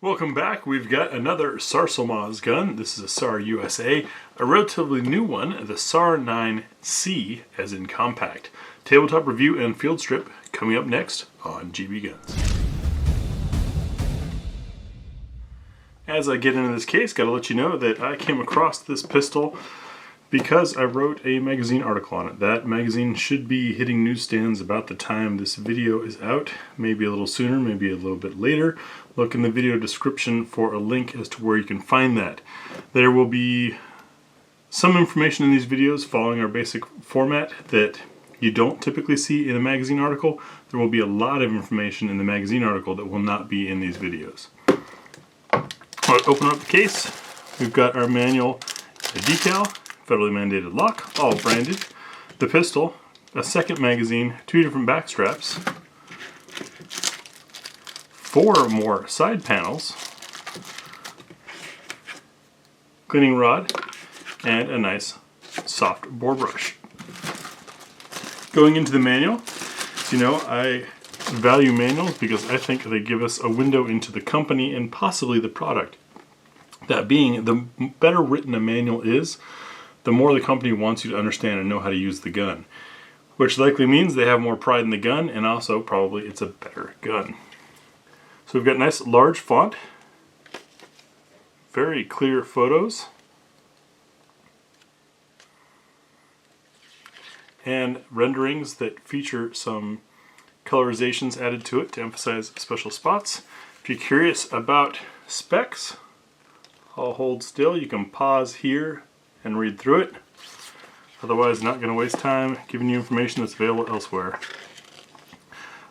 Welcome back. We've got another SAR gun. This is a SAR USA, a relatively new one, the SAR9 C, as in compact. Tabletop review and field strip coming up next on GBGuns. As I get into this case, gotta let you know that I came across this pistol because I wrote a magazine article on it. That magazine should be hitting newsstands about the time this video is out, maybe a little sooner, maybe a little bit later. Look in the video description for a link as to where you can find that. There will be some information in these videos following our basic format that you don't typically see in a magazine article. There will be a lot of information in the magazine article that will not be in these videos. I'll open up the case. We've got our manual, a decal, federally mandated lock, all branded, the pistol, a second magazine, 2 different back straps, 4 more side panels, cleaning rod, and a nice soft bore brush. Going into the manual, you know, I value manuals because I think they give us a window into the company and possibly the product. That being, the better written a manual is, the more the company wants you to understand and know how to use the gun. Which likely means they have more pride in the gun, and also probably it's a better gun. So we've got nice large font, very clear photos, and renderings that feature some colorizations added to it to emphasize special spots. If you're curious about specs, I'll hold still. You can pause here and read through it. Otherwise, not going to waste time giving you information that's available elsewhere.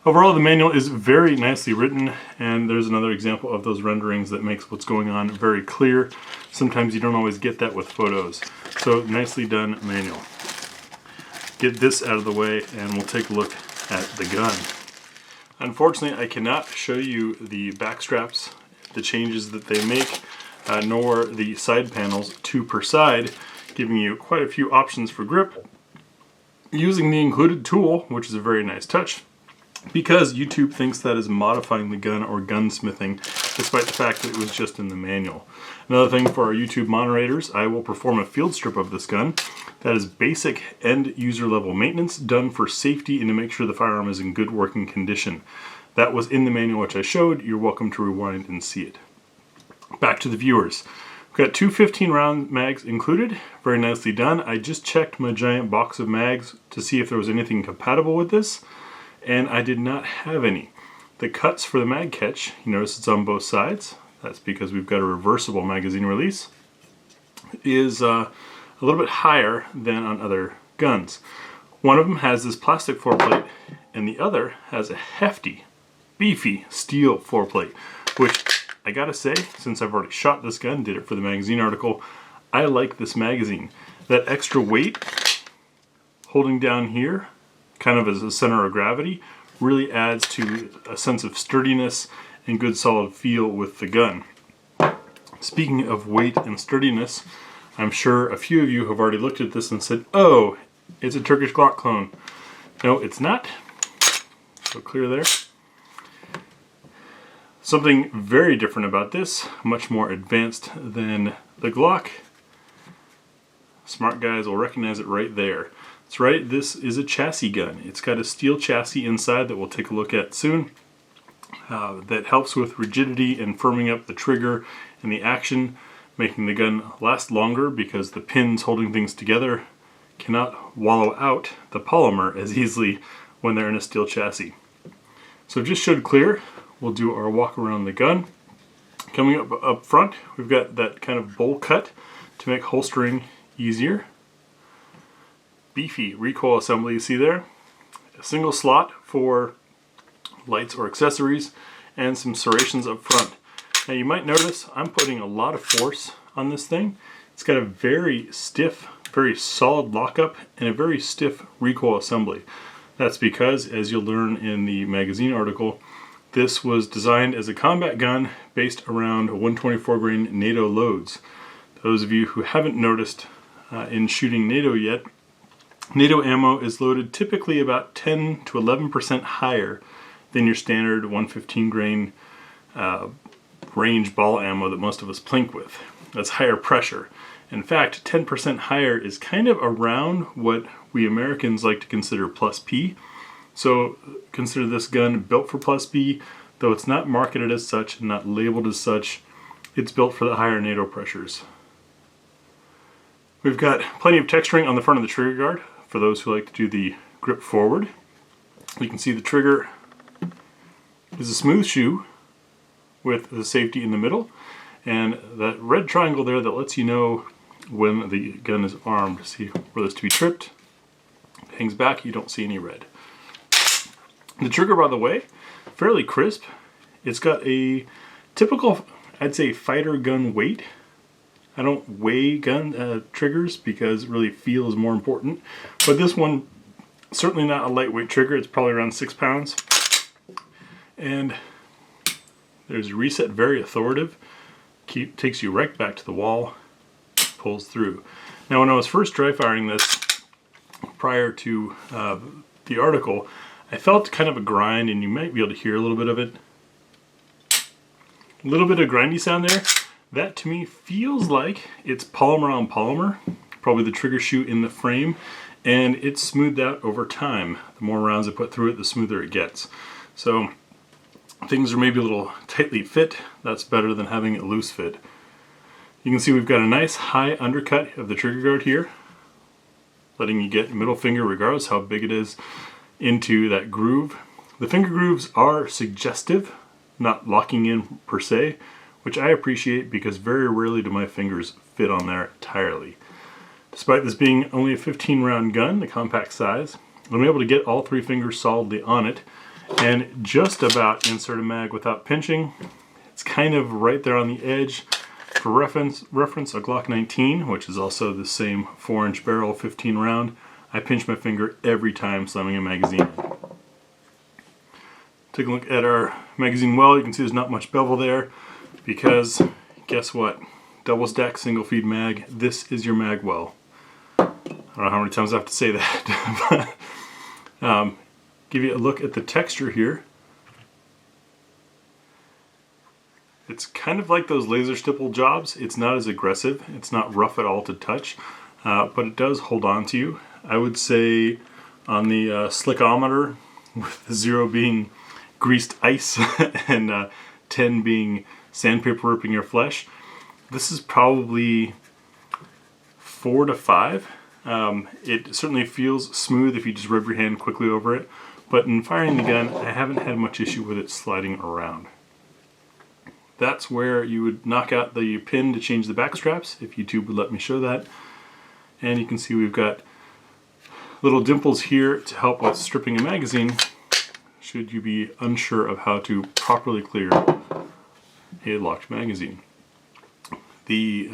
Overall, the manual is very nicely written, and there's another example of those renderings that makes what's going on very clear. Sometimes you don't always get that with photos. So, nicely done manual. Get this out of the way, and we'll take a look at the gun. Unfortunately, I cannot show you the back straps, the changes that they make, nor the side panels, 2 per side, giving you quite a few options for grip using the included tool, which is a very nice touch, because YouTube thinks that is modifying the gun or gunsmithing, despite the fact that it was just in the manual. Another thing for our YouTube moderators, I will perform a field strip of this gun. That is basic end user level maintenance done for safety and to make sure the firearm is in good working condition. That was in the manual which I showed. You're welcome to rewind and see it. Back to the viewers. We've got 2 15-round mags included. Very nicely done. I just checked my giant box of mags to see if there was anything compatible with this, and I did not have any. The cuts for the mag catch, you notice it's on both sides. That's because we've got a reversible magazine release. Is a little bit higher than on other guns. One of them has this plastic foreplate, and the other has a hefty, beefy steel foreplate, which I gotta say, since I've already shot this gun, did it for the magazine article, I like this magazine. That extra weight holding down here, kind of as a center of gravity, really adds to a sense of sturdiness and good solid feel with the gun. Speaking of weight and sturdiness, I'm sure a few of you have already looked at this and said, oh, it's a Turkish Glock clone. No, it's not. So clear there. Something very different about this, much more advanced than the Glock. Smart guys will recognize it right there. That's right, this is a chassis gun. It's got a steel chassis inside that we'll take a look at soon. That helps with rigidity and firming up the trigger and the action, making the gun last longer because the pins holding things together cannot wallow out the polymer as easily when they're in a steel chassis. So just showed clear. We'll do our walk around the gun. Coming up front, we've got that kind of bowl cut to make holstering easier. Beefy recoil assembly you see there. A single slot for lights or accessories, and some serrations up front. Now you might notice I'm putting a lot of force on this thing. It's got a very stiff, very solid lockup and a very stiff recoil assembly. That's because, as you'll learn in the magazine article, this was designed as a combat gun based around 124 grain NATO loads. Those of you who haven't noticed in shooting NATO yet, NATO ammo is loaded typically about 10 to 11% higher than your standard 115 grain range ball ammo that most of us plink with. That's higher pressure. In fact, 10% higher is kind of around what we Americans like to consider plus P. So consider this gun built for plus P, though it's not marketed as such and not labeled as such. It's built for the higher NATO pressures. We've got plenty of texturing on the front of the trigger guard for those who like to do the grip forward. You can see the trigger is a smooth shoe with the safety in the middle, and that red triangle there that lets you know when the gun is armed. See where this to be tripped. It hangs back, you don't see any red. The trigger, by the way, fairly crisp. It's got a typical, I'd say, fighter gun weight. I don't weigh gun triggers because really feel is more important. But this one, certainly not a lightweight trigger. It's probably around 6 pounds. And there's a reset, very authoritative. Takes you right back to the wall, pulls through. Now when I was first dry firing this prior to the article, I felt kind of a grind, and you might be able to hear a little bit of it. A little bit of grindy sound there. That to me feels like it's polymer on polymer, probably the trigger shoe in the frame, and it's smoothed out over time. The more rounds I put through it, the smoother it gets. So things are maybe a little tightly fit. That's better than having it loose fit. You can see we've got a nice high undercut of the trigger guard here, letting you get middle finger, regardless how big it is, into that groove. The finger grooves are suggestive, not locking in per se, which I appreciate because very rarely do my fingers fit on there entirely. Despite this being only a 15 round gun, the compact size, I'm able to get all 3 fingers solidly on it and just about insert a mag without pinching. It's kind of right there on the edge. For reference, a Glock 19, which is also the same 4-inch barrel, 15 round, I pinch my finger every time slamming a magazine in. Take a look at our magazine well. You can see there's not much bevel there because guess what? Double stack single feed mag. This is your mag well. I don't know how many times I have to say that. But, give you a look at the texture here. It's kind of like those laser stipple jobs. It's not as aggressive. It's not rough at all to touch, but it does hold on to you. I would say on the slickometer, with the 0 being greased ice and 10 being sandpaper ripping your flesh, this is probably 4 to 5. It certainly feels smooth if you just rub your hand quickly over it, but in firing the gun, I haven't had much issue with it sliding around. That's where you would knock out the pin to change the back straps, if YouTube would let me show that. And you can see we've got little dimples here to help with stripping a magazine, should you be unsure of how to properly clear a locked magazine. The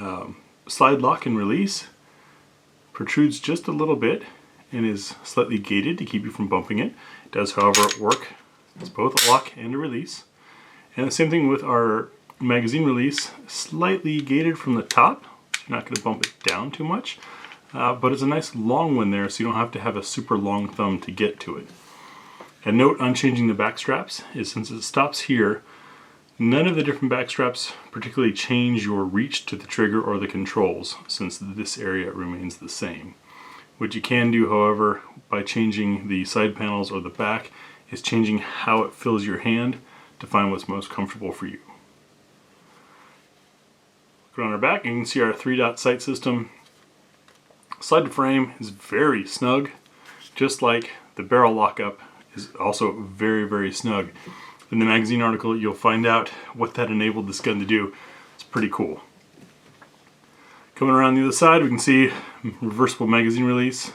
slide lock and release protrudes just a little bit and is slightly gated to keep you from bumping it. It does, however, work. It's both a lock and a release. And the same thing with our magazine release, slightly gated from the top. You're not going to bump it down too much, but it's a nice long one there, so you don't have to have a super long thumb to get to it. A note on changing the back straps is since it stops here, none of the different back straps particularly change your reach to the trigger or the controls, since this area remains the same. What you can do, however, by changing the side panels or the back, is changing how it fills your hand to find what's most comfortable for you. Look on our back, you can see our 3-dot sight system. Slide to frame is very snug, just like the barrel lockup is also very, very snug. In the magazine article, you'll find out what that enabled this gun to do. It's pretty cool. Coming around the other side, we can see reversible magazine release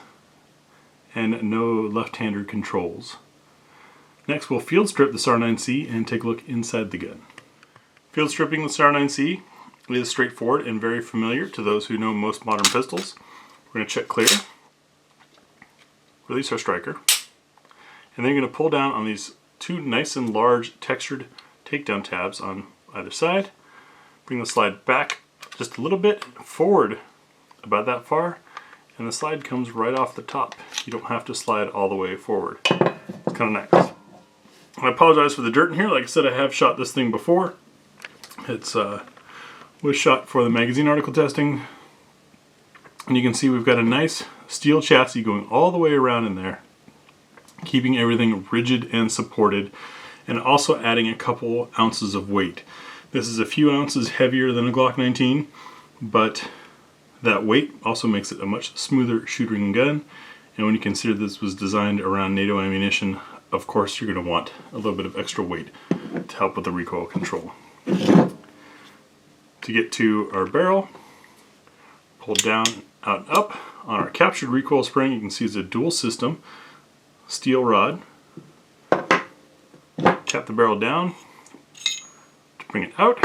and no left-hander controls. Next, we'll field strip the SAR9 C and take a look inside the gun. Field stripping the SAR9 C is straightforward and very familiar to those who know most modern pistols. We're going to check clear, release our striker, and then you're going to pull down on these 2 nice and large textured takedown tabs on either side. Bring the slide back just a little bit, forward about that far, and the slide comes right off the top. You don't have to slide all the way forward. It's kind of nice. I apologize for the dirt in here. Like I said, I have shot this thing before, It's was shot for the magazine article testing, and you can see we've got a nice steel chassis going all the way around in there, keeping everything rigid and supported, and also adding a couple ounces of weight. This is a few ounces heavier than a Glock 19, but that weight also makes it a much smoother shooting gun. And when you consider this was designed around NATO ammunition, of course you're going to want a little bit of extra weight to help with the recoil control. To get to our barrel, pull down, out, and up. On our captured recoil spring, you can see it's a dual system steel rod. Tap the barrel down to bring it out.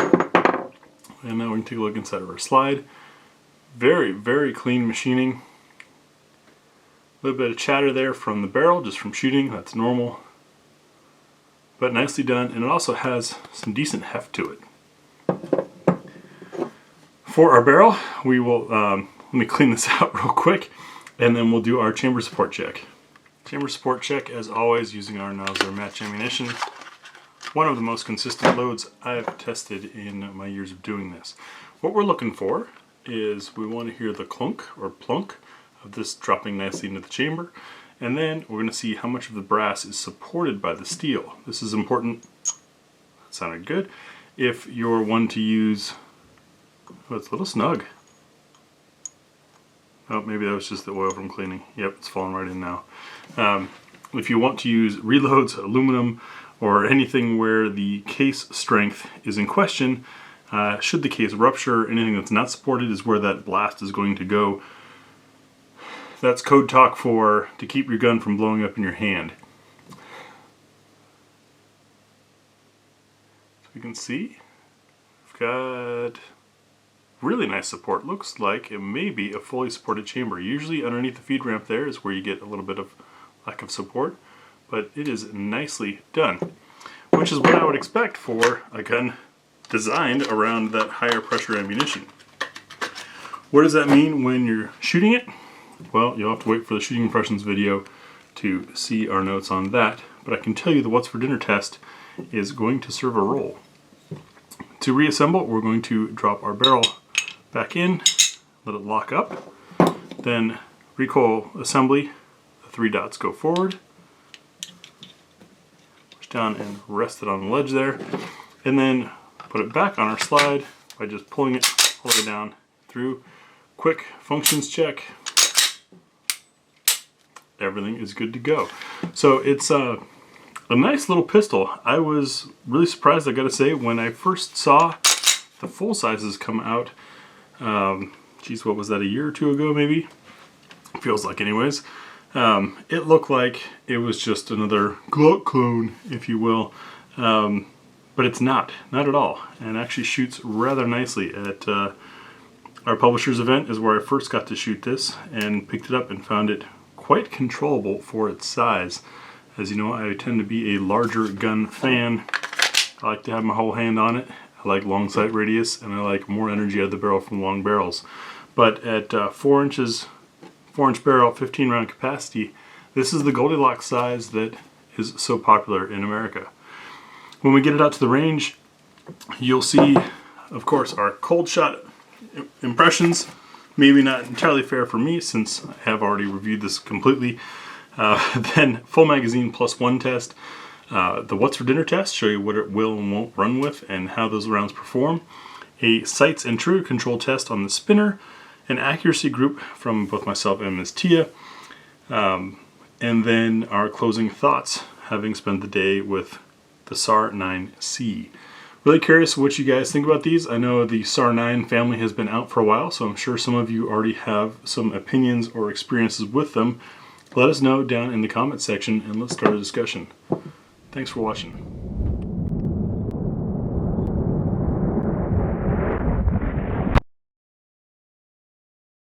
And now we can take a look inside of our slide. Very, very clean machining. A little bit of chatter there from the barrel, just from shooting, that's normal. But nicely done, and it also has some decent heft to it. For our barrel, we will, let me clean this out real quick, and then we'll do our chamber support check. Chamber support check, as always, using our Nosler match ammunition. One of the most consistent loads I've tested in my years of doing this. What we're looking for is we want to hear the clunk or plunk of this dropping nicely into the chamber, and then we're going to see how much of the brass is supported by the steel. This is important. That sounded good. If you're one to use, oh, it's a little snug. Oh, maybe that was just the oil from cleaning. Yep, it's falling right in now. If you want to use reloads, aluminum, or anything where the case strength is in question, should the case rupture, anything that's not supported is where that blast is going to go. That's code talk for to keep your gun from blowing up in your hand. So you can see, we've got really nice support. Looks like it may be a fully supported chamber. Usually underneath the feed ramp there is where you get a little bit of lack of support, but it is nicely done, which is what I would expect for a gun designed around that higher pressure ammunition. What does that mean when you're shooting it? Well, you'll have to wait for the shooting impressions video to see our notes on that, but I can tell you the What's for Dinner test is going to serve a role. To reassemble, we're going to drop our barrel back in, let it lock up, then recoil assembly, the 3 dots go forward, push down and rest it on the ledge there, and then put it back on our slide by just pulling it all the way down through. Quick functions check. Everything is good to go. So it's a nice little pistol. I was really surprised, I gotta say, when I first saw the full sizes come out. Geez, what was that, a year or two ago maybe? Feels like anyways. It looked like it was just another Glock clone, if you will. But it's not at all, and actually shoots rather nicely. At our publisher's event is where I first got to shoot this and picked it up and found it quite controllable for its size. As you know, I tend to be a larger gun fan. I like to have my whole hand on it. I like long sight radius, and I like more energy out of the barrel from long barrels. But at 4-inch barrel, 15 round capacity, this is the Goldilocks size that is so popular in America. When we get it out to the range, you'll see, of course, our cold shot impressions. Maybe not entirely fair for me since I have already reviewed this completely. Then full magazine +1 test. The What's for Dinner test, show you what it will and won't run with and how those rounds perform. A sights and true control test on the spinner. An accuracy group from both myself and Ms. Tia. And then our closing thoughts, having spent the day with the SAR9 C. Really curious what you guys think about these. I know the SAR9 family has been out for a while, so I'm sure some of you already have some opinions or experiences with them. Let us know down in the comment section and let's start a discussion. Thanks for watching.